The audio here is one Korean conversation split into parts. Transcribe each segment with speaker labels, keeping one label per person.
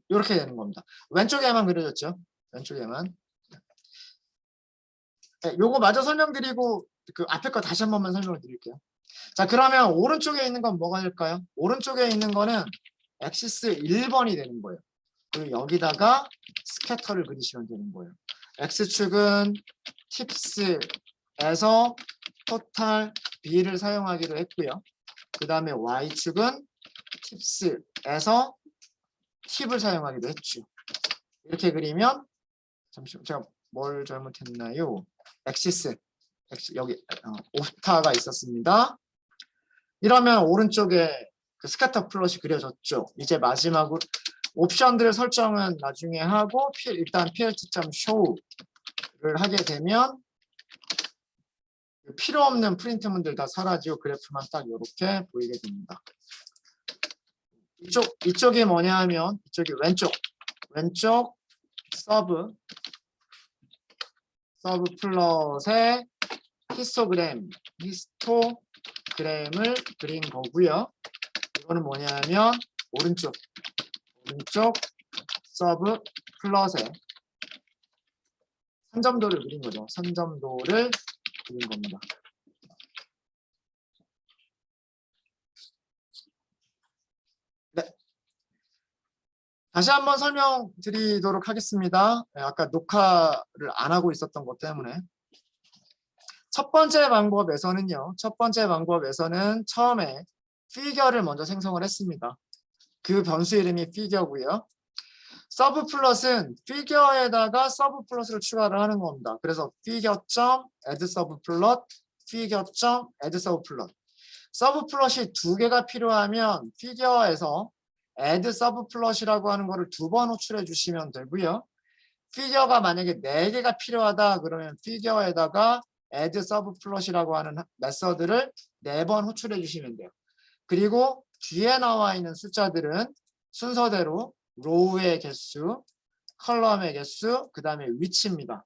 Speaker 1: 이렇게 되는 겁니다. 왼쪽에만 그려졌죠. 왼쪽에만. 네, 요거 마저 설명드리고 그 앞에 거 다시 한 번만 설명을 드릴게요. 자, 그러면 오른쪽에 있는 건 뭐가 될까요? 오른쪽에 있는 거는 엑시스 1번이 되는 거예요. 그리고 여기다가 스캐터를 그리시면 되는 거예요. X축은 팁스에서 토탈 B를 사용하기로 했고요. 그 다음에 Y축은 팁스에서 팁을 사용하기로 했죠. 이렇게 그리면 잠시만 제가 뭘 잘못했나요? 엑시스 여기 옵타가 있었습니다. 이러면 오른쪽에 그 스캐터 플롯이 그려졌죠. 이제 마지막으로 옵션들을 설정은 나중에 하고 일단 plt.show를 하게 되면 필요 없는 프린트문들 다 사라지고 그래프만 딱 이렇게 보이게 됩니다. 이쪽이 뭐냐 하면 이쪽이 왼쪽 서브 플롯에 히스토그램을 그린 거고요. 이거는 뭐냐 하면 오른쪽 서브 플롯에 산점도를 그린 거죠. 산점도를 그린 겁니다. 네. 다시 한번 설명드리도록 하겠습니다. 아까 녹화를 안 하고 있었던 것 때문에. 첫 번째 방법에서는 처음에 피겨를 먼저 생성을 했습니다. 그 변수 이름이 피겨고요. 서브 플롯은 피겨에다가 서브 플롯을 추가를 하는 겁니다. 그래서 figure.add 서브 플롯, figure.add 서브 플롯. 서브 플롯이 두 개가 필요하면 피겨에서 add 서브 플롯이라고 하는 거를 2번 호출해 주시면 되고요. 피겨가 만약에 4개가 필요하다 그러면 피겨에다가 add 서브 플롯이라고 하는 메서드를 4번 호출해 주시면 돼요. 그리고 뒤에 나와 있는 숫자들은 순서대로 로우의 개수, 컬럼의 개수, 그 다음에 위치입니다.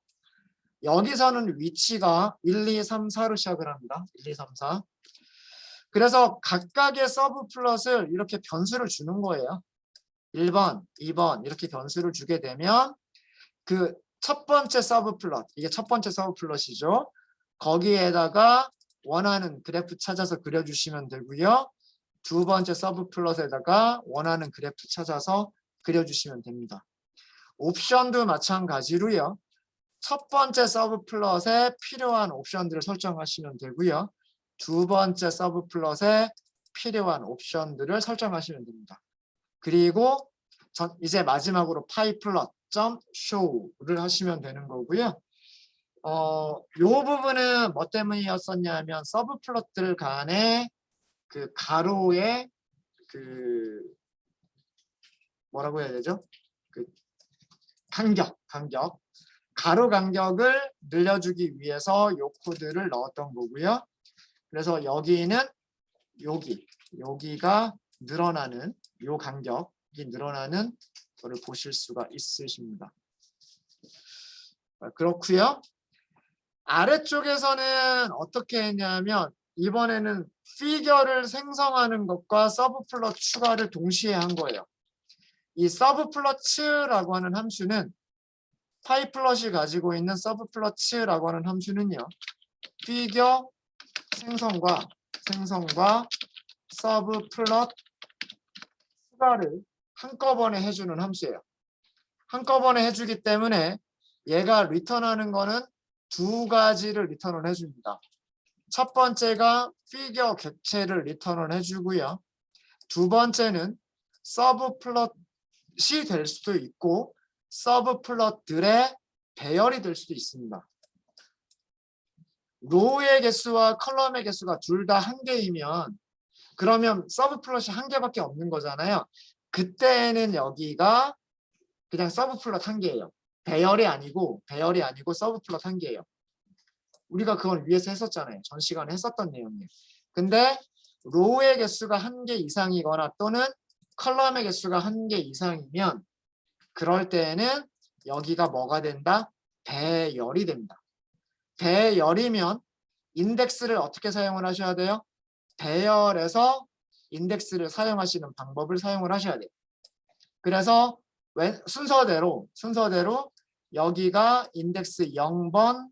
Speaker 1: 여기서는 위치가 1, 2, 3, 4로 시작을 합니다. 1, 2, 3, 4. 그래서 각각의 서브 플롯을 이렇게 변수를 주는 거예요. 1번, 2번 이렇게 변수를 주게 되면 그 첫 번째 서브 플롯, 이게 첫 번째 서브 플롯이죠. 거기에다가 원하는 그래프 찾아서 그려주시면 되고요. 두 번째 서브 플롯에다가 원하는 그래프 찾아서 그려주시면 됩니다. 옵션도 마찬가지로요. 첫 번째 서브 플롯에 필요한 옵션들을 설정하시면 되고요. 두 번째 서브 플롯에 필요한 옵션들을 설정하시면 됩니다. 그리고 이제 마지막으로 pyplot.show를 하시면 되는 거고요. 요 부분은 뭐 때문이었었냐면 서브 플롯들 간에 그 가로의 그 뭐라고 해야 되죠? 그 간격 가로 간격을 늘려주기 위해서 요 코드를 넣었던 거고요. 그래서 여기는 여기가 늘어나는 요 간격이 늘어나는 거를 보실 수가 있으십니다. 그렇고요. 아래쪽에서는 어떻게 했냐면 이번에는 피겨를 생성하는 것과 서브 플롯 추가를 동시에 한 거예요. 이 서브 플롯라고 하는 함수는 파이플롯이 가지고 있는 서브 플롯라고 하는 함수는요. 피겨 생성과 서브 플롯 추가를 한꺼번에 해주는 함수예요. 한꺼번에 해주기 때문에 얘가 리턴하는 거는 두 가지를 리턴을 해줍니다. 첫 번째가 피겨 객체를 리턴을 해주고요. 두 번째는 서브 플롯이 될 수도 있고 서브 플롯들의 배열이 될 수도 있습니다. 로우의 개수와 컬럼의 개수가 둘 다 한 개이면 그러면 서브 플롯이 한 개밖에 없는 거잖아요. 그때는 여기가 그냥 서브 플롯 한 개예요. 배열이 아니고 서브 플롯 한 개예요. 우리가 그걸 위에서 했었잖아요. 전 시간에 했었던 내용이에요. 근데 로우의 개수가 한 개 이상이거나 또는 컬럼의 개수가 한 개 이상이면 그럴 때에는 여기가 뭐가 된다? 배열이 됩니다. 배열이면 인덱스를 어떻게 사용을 하셔야 돼요? 배열에서 인덱스를 사용하시는 방법을 사용을 하셔야 돼요. 그래서 순서대로 여기가 인덱스 0번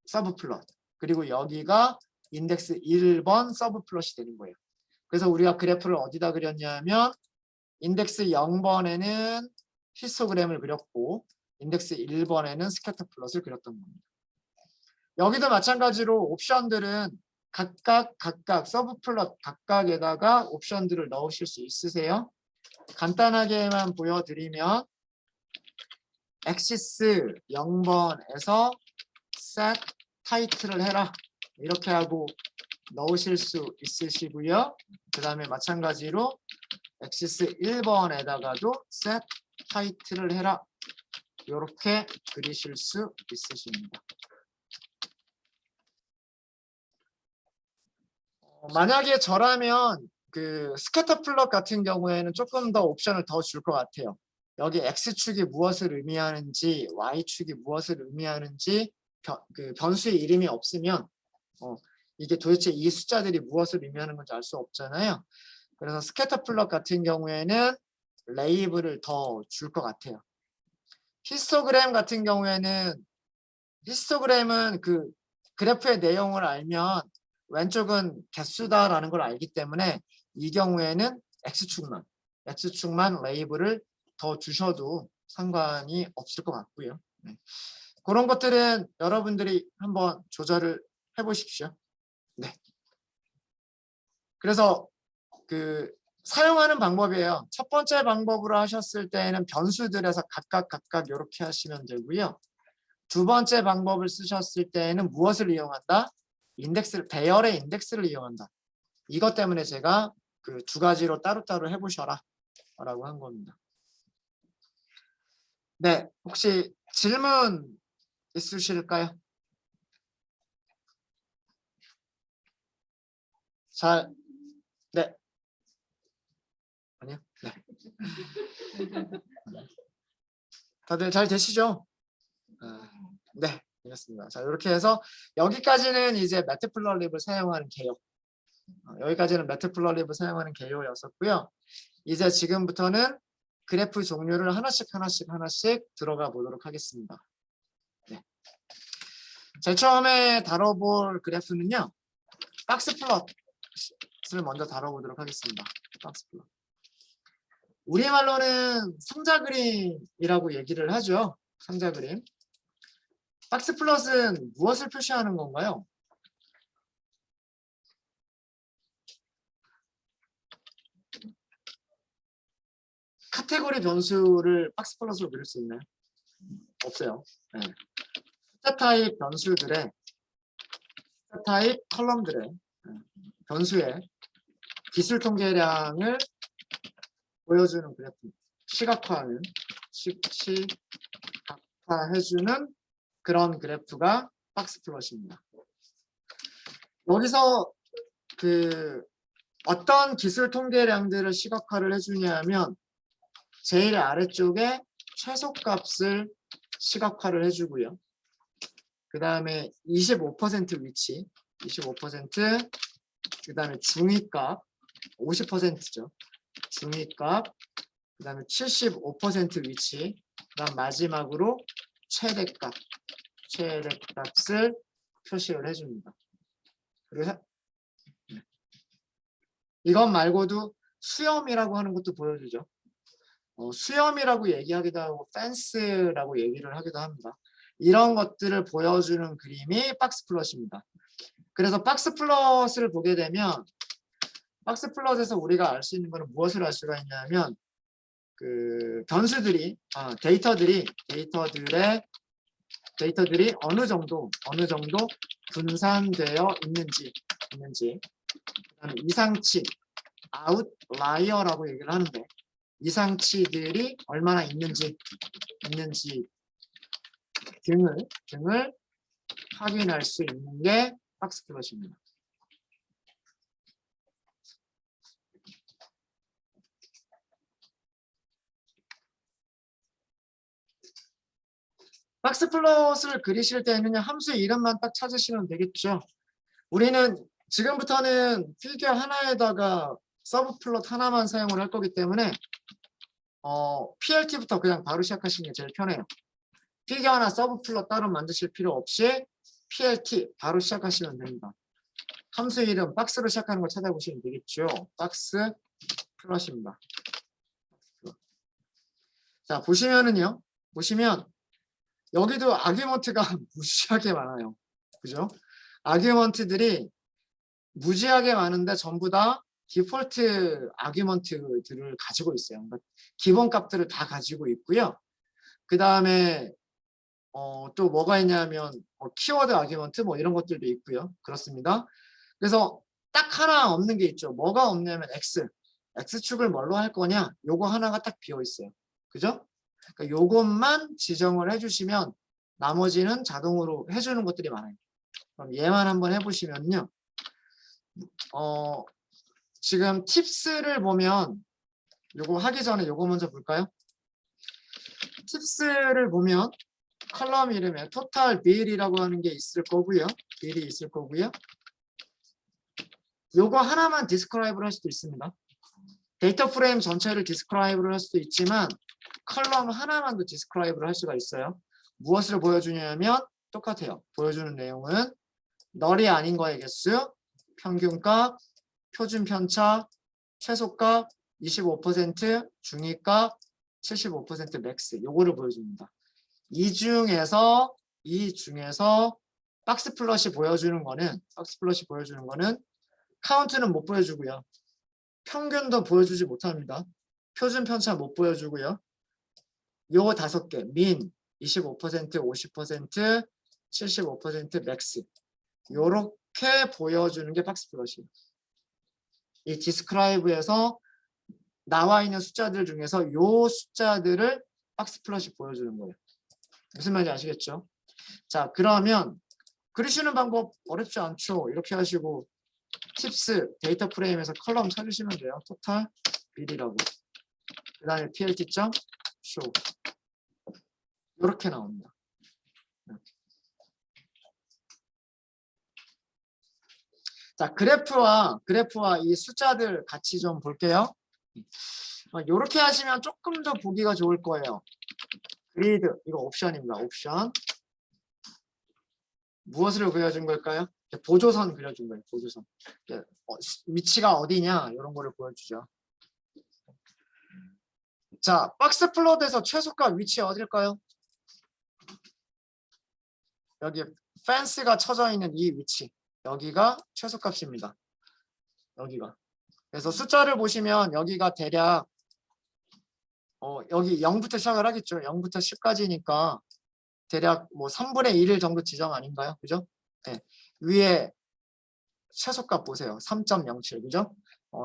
Speaker 1: 서브 플롯, 그리고 여기가 인덱스 1번 서브 플롯이 되는 거예요. 그래서 우리가 그래프를 어디다 그렸냐면 인덱스 0번에는 히스토그램을 그렸고 인덱스 1번에는 스캐터 플롯을 그렸던 겁니다. 여기도 마찬가지로 옵션들은 각각 서브 플롯 각각에다가 옵션들을 넣으실 수 있으세요. 간단하게만 보여드리면 엑시스 0번에서 set 타이틀을 해라 이렇게 하고 넣으실 수 있으시고요. 그 다음에 마찬가지로 엑시스 1번에다가도 set 타이틀을 해라 이렇게 그리실 수 있으십니다. 만약에 저라면 그 스캐터 플롯 같은 경우에는 조금 더 옵션을 더 줄 것 같아요. 여기 X축이 무엇을 의미하는지 Y축이 무엇을 의미하는지 그 변수의 이름이 없으면 이게 도대체 이 숫자들이 무엇을 의미하는 건지 알 수 없잖아요. 그래서 스캐터 플롯 같은 경우에는 레이블을 더 줄 것 같아요. 히스토그램 같은 경우에는 히스토그램은 그 그래프의 내용을 알면 왼쪽은 개수다라는 걸 알기 때문에 이 경우에는 X축만 레이블을 더 주셔도 상관이 없을 것 같고요. 네. 그런 것들은 여러분들이 한번 조절을 해보십시오. 네. 그래서 그 사용하는 방법이에요. 첫 번째 방법으로 하셨을 때에는 변수들에서 각각 이렇게 하시면 되고요. 두 번째 방법을 쓰셨을 때에는 무엇을 이용한다? 배열의 인덱스를 이용한다. 이것 때문에 제가 그 두 가지로 따로따로 해보셔라 라고 한 겁니다. 네, 혹시 질문 있으실까요? 네. 아니요? 네. 다들 잘 되시죠? 네, 알겠습니다. 자, 이렇게 해서 여기까지는 이제 매트플러립을 사용하는 개요. 여기까지는 매트플러립을 사용하는 개요였었고요. 이제 지금부터는 그래프 종류를 하나씩 들어가 보도록 하겠습니다. 네. 제일 처음에 다뤄볼 그래프는요. 박스 플롯을 먼저 다뤄보도록 하겠습니다. 박스 플롯. 우리말로는 상자 그림이라고 얘기를 하죠. 상자 그림. 박스 플롯은 무엇을 표시하는 건가요? 카테고리 변수를 박스 플롯으로 그릴 수 있나요? 없어요. 네. 숫자 타입 변수들의 숫자 타입 컬럼들의 변수의 기술 통계량을 보여주는 그래프, 시각화해주는 그런 그래프가 박스 플롯입니다. 여기서 그 어떤 기술 통계량들을 시각화를 해주냐면 제일 아래쪽에 최소값을 시각화를 해주고요. 그 다음에 25% 위치, 25%, 그 다음에 중위값, 50%죠. 중위값, 그 다음에 75% 위치, 그 다음 마지막으로 최대값을 표시를 해줍니다. 그래서 이것 말고도 수염이라고 하는 것도 보여주죠. 수염이라고 얘기하기도 하고 펜스라고 얘기를 하기도 합니다. 이런 것들을 보여주는 그림이 박스 플롯입니다. 그래서 박스 플롯을 보게 되면 박스 플롯에서 우리가 알 수 있는 것은 무엇을 알 수가 있냐면 그 변수들이 데이터들이 어느 정도 분산되어 있는지 그다음에 이상치 아웃라이어라고 얘기를 하는데 이상치들이 얼마나 있는지 등을 확인할 수 있는 게 박스 플롯입니다. 박스 플롯을 그리실 때는 함수 이름만 딱 찾으시면 되겠죠. 우리는 지금부터는 피겨 하나에다가 서브 플롯 하나만 사용을 할 거기 때문에 PLT부터 그냥 바로 시작하시는 게 제일 편해요. 피겨나 서브 플롯 따로 만드실 필요 없이 PLT 바로 시작하시면 됩니다. 함수 이름 박스로 시작하는 걸 찾아보시면 되겠죠. 박스 플롯입니다. 자, 보시면은요. 보시면 여기도 아규먼트가 무지하게 많아요. 그죠? 아규먼트들이 무지하게 많은데 전부 다 디폴트 아규먼트들을 가지고 있어요. 그러니까 기본 값들을 다 가지고 있고요. 그 다음에 또 뭐가 있냐면 키워드 아규먼트 뭐 이런 것들도 있고요. 그렇습니다. 그래서 딱 하나 없는 게 있죠. 뭐가 없냐면 X축을 뭘로 할 거냐? 요거 하나가 딱 비어 있어요. 그죠? 그러니까 요것만 지정을 해주시면 나머지는 자동으로 해주는 것들이 많아요. 그럼 얘만 한번 해보시면요. 지금 팁스를 보면 요거 하기 전에 요거 먼저 볼까요? 팁스를 보면 컬럼 이름에 토탈 빌이라고 하는 게 있을 거고요. 빌이 있을 거고요. 요거 하나만 디스크라이브를 할 수도 있습니다. 데이터 프레임 전체를 디스크라이브를 할 수도 있지만 컬럼 하나만도 디스크라이브를 할 수가 있어요. 무엇을 보여주냐면 똑같아요. 보여주는 내용은 널이 아닌 거의 개수, 평균값, 표준 편차, 최소값 25%, 중위값 75% 맥스 요거를 보여줍니다. 이 중에서 박스 플롯이 보여주는 거는 카운트는 못 보여주고요. 평균도 보여주지 못합니다. 표준 편차 못 보여주고요. 요거 5개, 민 25%, 50%, 75%, 맥스 요렇게 보여주는 게 박스 플롯이에요. 이 디스크라이브에서 나와 있는 숫자들 중에서 요 숫자들을 박스 플롯이 보여주는 거예요. 무슨 말인지 아시겠죠? 자, 그러면 그리시는 방법 어렵지 않죠? 이렇게 하시고 팁스 데이터 프레임에서 컬럼 찾으시면 돼요. 토탈 빌이라고. 그 다음에 plt.show 이렇게 나옵니다. 이렇게. 자, 그래프와 이 숫자들 같이 좀 볼게요. 이렇게 하시면 조금 더 보기가 좋을 거예요. 그리드 이거 옵션입니다. 옵션 무엇을 그려준 걸까요? 보조선 그려준 거예요. 보조선 위치가 어디냐 이런 거를 보여주죠. 자, 박스 플롯에서 최소값 위치 어딜까요? 여기 펜스가 쳐져 있는 이 위치 여기가 최소값입니다. 여기가. 그래서 숫자를 보시면 여기가 대략 여기 0부터 시작을 하겠죠. 0부터 10까지니까 대략 뭐 3분의 1 정도 지정 아닌가요? 그죠? 네. 위에 최소값 보세요. 3.07 그죠?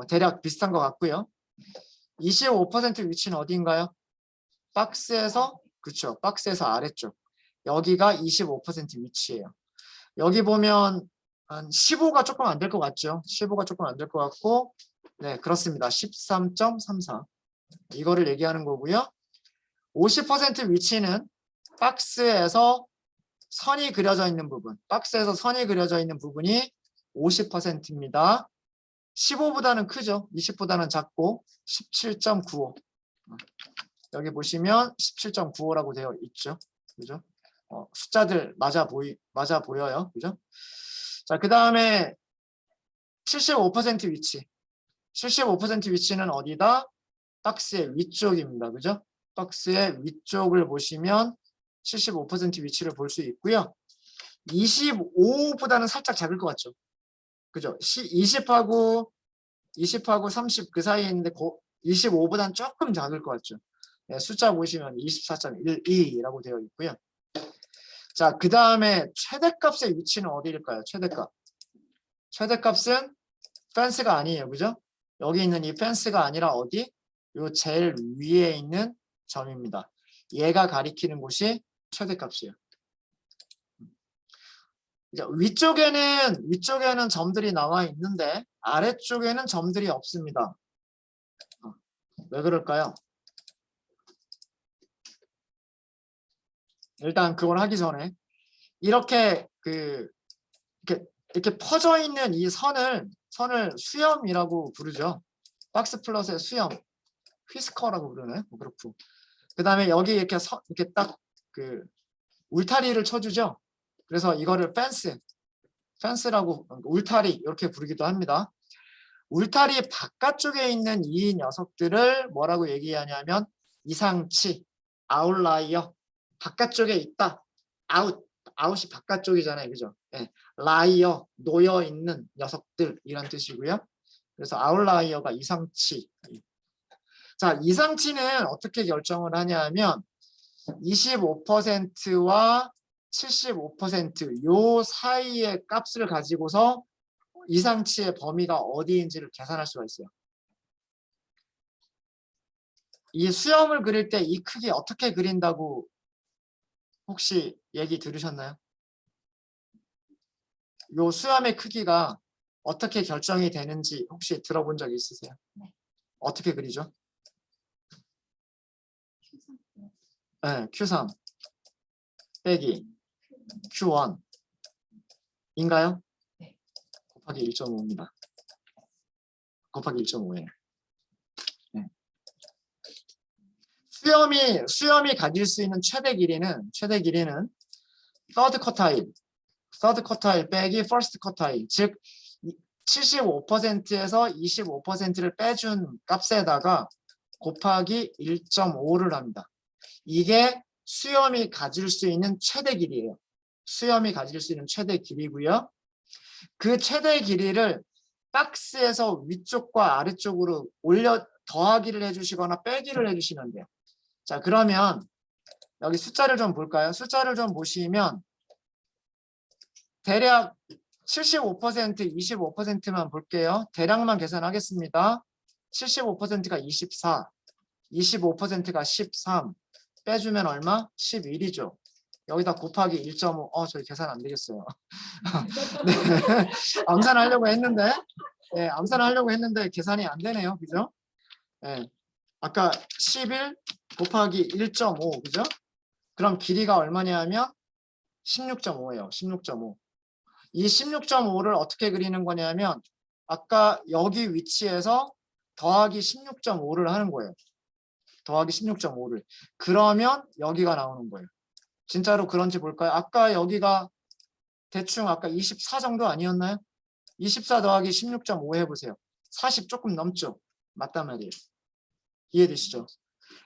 Speaker 1: 대략 비슷한 것 같고요. 25% 위치는 어디인가요? 박스에서 그쵸. 박스에서 아래쪽. 여기가 25% 위치예요. 여기 보면 한 15가 조금 안 될 것 같죠? 15가 조금 안 될 것 같고 네 그렇습니다. 13.34 이거를 얘기하는 거고요. 50% 위치는 박스에서 선이 그려져 있는 부분 박스에서 선이 그려져 있는 부분이 50%입니다. 15보다는 크죠. 20보다는 작고 17.95 여기 보시면 17.95라고 되어 있죠. 그죠? 숫자들 맞아 보여요. 그죠? 자, 그 다음에 75% 위치. 75% 위치는 어디다? 박스의 위쪽입니다. 그죠? 박스의 위쪽을 보시면 75% 위치를 볼 수 있고요. 25보다는 살짝 작을 것 같죠? 그죠? 20하고 30 그 사이에 있는데 25보다는 조금 작을 것 같죠? 네, 숫자 보시면 24.12라고 되어 있고요. 자, 그 다음에 최대값의 위치는 어디일까요? 최대값. 최대값은 펜스가 아니에요. 그죠? 여기 있는 이 펜스가 아니라 어디? 요 제일 위에 있는 점입니다. 얘가 가리키는 곳이 최대값이에요. 이제 위쪽에는 점들이 나와 있는데 아래쪽에는 점들이 없습니다. 왜 그럴까요? 일단 그걸 하기 전에 이렇게 이렇게 퍼져 있는 이 선을 수염이라고 부르죠. 박스 플롯의 수염. 휘스커라고 부르나요? 뭐 그렇고. 그다음에 여기 이렇게 이렇게 딱 그 울타리를 쳐주죠. 그래서 이거를 펜스라고 울타리 이렇게 부르기도 합니다. 울타리 바깥쪽에 있는 이 녀석들을 뭐라고 얘기하냐면 이상치, 아웃라이어, 바깥쪽에 있다. 아웃이 바깥쪽이잖아요, 그죠? 예, 라이어, 놓여 있는 녀석들 이런 뜻이고요. 그래서 아웃라이어가 이상치. 자, 이상치는 어떻게 결정을 하냐면 25%와 75%요 사이의 값을 가지고서 이상치의 범위가 어디인지를 계산할 수가 있어요. 이 수염을 그릴 때 이 크기 어떻게 그린다고 혹시 얘기 들으셨나요? 요 수염의 크기가 어떻게 결정이 되는지 혹시 들어본 적 있으세요?
Speaker 2: 네.
Speaker 1: 어떻게 그리죠? 네, Q3 빼기 Q1 인가요?
Speaker 2: 네.
Speaker 1: 곱하기 1.5입니다. 곱하기 1.5예요. 네. 수염이 가질 수 있는 최대 길이는 third 쿼타일 빼기 first 쿼타일, 즉 75%에서 25%를 빼준 값에다가 곱하기 1.5를 합니다. 이게 수염이 가질 수 있는 최대 길이에요. 수염이 가질 수 있는 최대 길이고요. 그 최대 길이를 박스에서 위쪽과 아래쪽으로 더하기를 해주시거나 빼기를 해주시면 돼요. 자, 그러면 여기 숫자를 좀 볼까요? 숫자를 좀 보시면 대략 75%, 25%만 볼게요. 대략만 계산하겠습니다. 75%가 24, 25%가 13, 빼주면 얼마? 11이죠. 여기다 곱하기 1.5. 저희 계산 안 되겠어요. 네. 암산하려고 했는데, 네, 암산하려고 했는데 계산이 안 되네요. 그죠? 네. 아까 11 곱하기 1.5, 그죠? 그럼 길이가 얼마냐 면 16.5예요. 16.5. 이 16.5를 어떻게 그리는 거냐면 아까 여기 위치에서 더하기 16.5를 하는 거예요. 더하기 16.5를. 그러면 여기가 나오는 거예요. 진짜로 그런지 볼까요? 아까 여기가 대충 아까 24 정도 아니었나요? 24 더하기 16.5 해보세요. 40 조금 넘죠? 맞단 말이에요. 이해되시죠?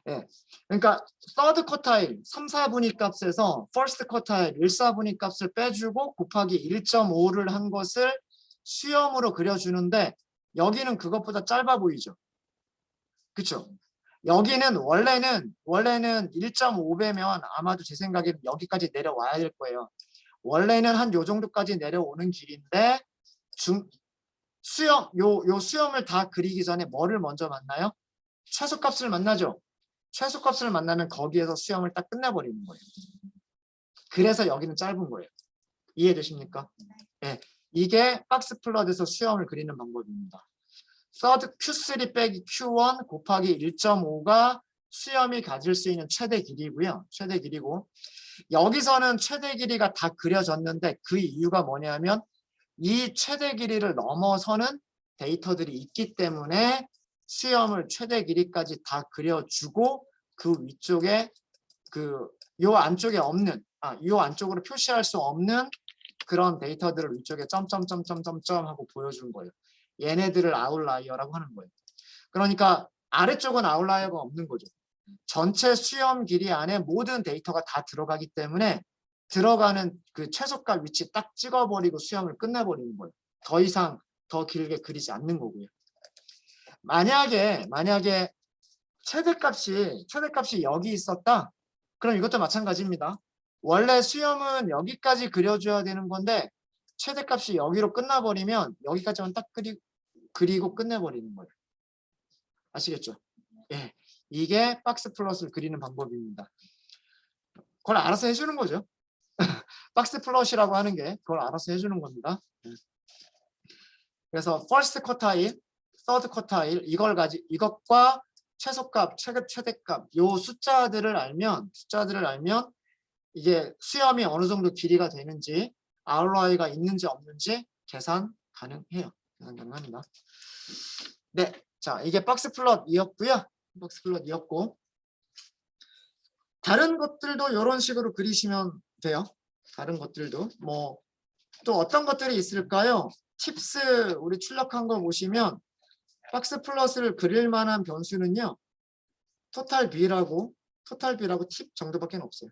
Speaker 1: 예. 그러니까 third 쿼타일 3, 4분위 값에서 first 쿼타일 1, 4분위 값을 빼주고 곱하기 1.5를 한 것을 수염으로 그려주는데 여기는 그것보다 짧아 보이죠? 그쵸? 여기는 원래는 1.5배면 아마도 제 생각에는 여기까지 내려와야 될 거예요. 원래는 한 요 정도까지 내려오는 길인데 요 수염을 다 그리기 전에 뭐를 먼저 만나요? 최소값을 만나죠. 최소값을 만나면 거기에서 수염을 딱 끝내버리는 거예요. 그래서 여기는 짧은 거예요. 이해되십니까? 네. 이게 박스 플롯에서 수염을 그리는 방법입니다. third Q3 빼기 Q1 곱하기 1.5가 수염이 가질 수 있는 최대 길이고요. 최대 길이고 여기서는 최대 길이가 다 그려졌는데 그 이유가 뭐냐면 이 최대 길이를 넘어서는 데이터들이 있기 때문에 수염을 최대 길이까지 다 그려주고 그 위쪽에 요 안쪽에 없는 요 안쪽으로 표시할 수 없는 그런 데이터들을 위쪽에 점점점점점점 하고 보여준 거예요. 얘네들을 아웃라이어라고 하는 거예요. 그러니까 아래쪽은 아웃라이어가 없는 거죠. 전체 수염 길이 안에 모든 데이터가 다 들어가기 때문에 들어가는 그 최소값 위치 딱 찍어버리고 수염을 끝내버리는 거예요. 더 이상 더 길게 그리지 않는 거고요. 만약에 최대값이 여기 있었다. 그럼 이것도 마찬가지입니다. 원래 수염은 여기까지 그려줘야 되는 건데 최대값이 여기로 끝나버리면 여기까지만 딱 그리고 끝내버리는 거예요. 아시겠죠? 예, 이게 박스 플롯을 그리는 방법입니다. 그걸 알아서 해주는 거죠. 박스 플롯이라고 하는 게 그걸 알아서 해주는 겁니다. 그래서 first 쿼타일, third 쿼타일 이것과 최소값, 최대값 요 숫자들을 알면 이게 수염이 어느 정도 길이가 되는지 아웃라이어가 있는지 없는지 계산 가능해요. 계산 가능합니다. 네, 자 이게 박스 플롯이었고요. 박스 플롯이었고 다른 것들도 이런 식으로 그리시면 돼요. 다른 것들도 뭐 또 어떤 것들이 있을까요? 팁스 우리 출력한 거 보시면 박스 플롯을 그릴 만한 변수는요. 토탈 B라고 팁 정도밖에 없어요.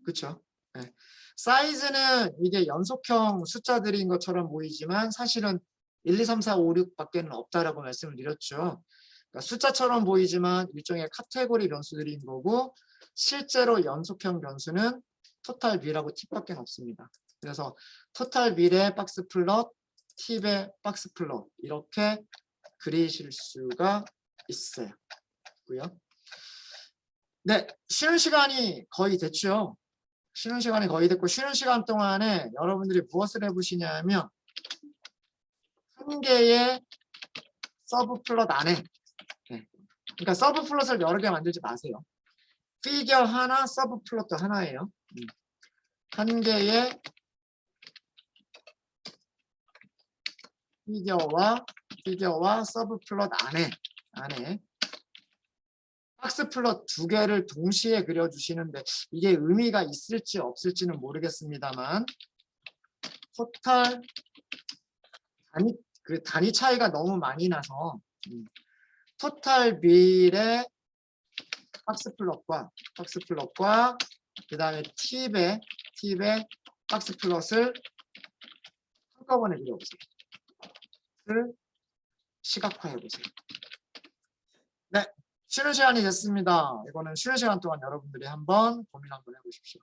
Speaker 1: 그렇죠? 네. 사이즈는 이게 연속형 숫자들인 것처럼 보이지만 사실은 1, 2, 3, 4, 5, 6밖에 없다라고 말씀을 드렸죠. 그러니까 숫자처럼 보이지만 일종의 카테고리 변수들인 거고 실제로 연속형 변수는 토탈 B라고 팁밖에 없습니다. 그래서 토탈 B의 박스 플롯, 팁의 박스 플롯 이렇게 그리실 수가 있어요. 네, 쉬는 시간이 거의 됐죠. 쉬는 시간이 거의 됐고 쉬는 시간 동안에 여러분들이 무엇을 해보시냐면 한 개의 서브 플롯 안에 그러니까 서브 플롯을 여러 개 만들지 마세요. 피겨 하나, 서브 플롯도 하나예요. 한 개의 피겨와 서브 플롯 안에 박스 플롯 두 개를 동시에 그려주시는데 이게 의미가 있을지 없을지는 모르겠습니다만 토탈 단위 차이가 너무 많이 나서 토탈 B의 박스 플롯과 그 다음에 팁의 박스 플롯을 한꺼번에 그려보세요. 시각화해보세요. 네, 쉬는 시간이 됐습니다. 이거는 쉬는 시간 동안 여러분들이 한번 고민 한번 해보십시오.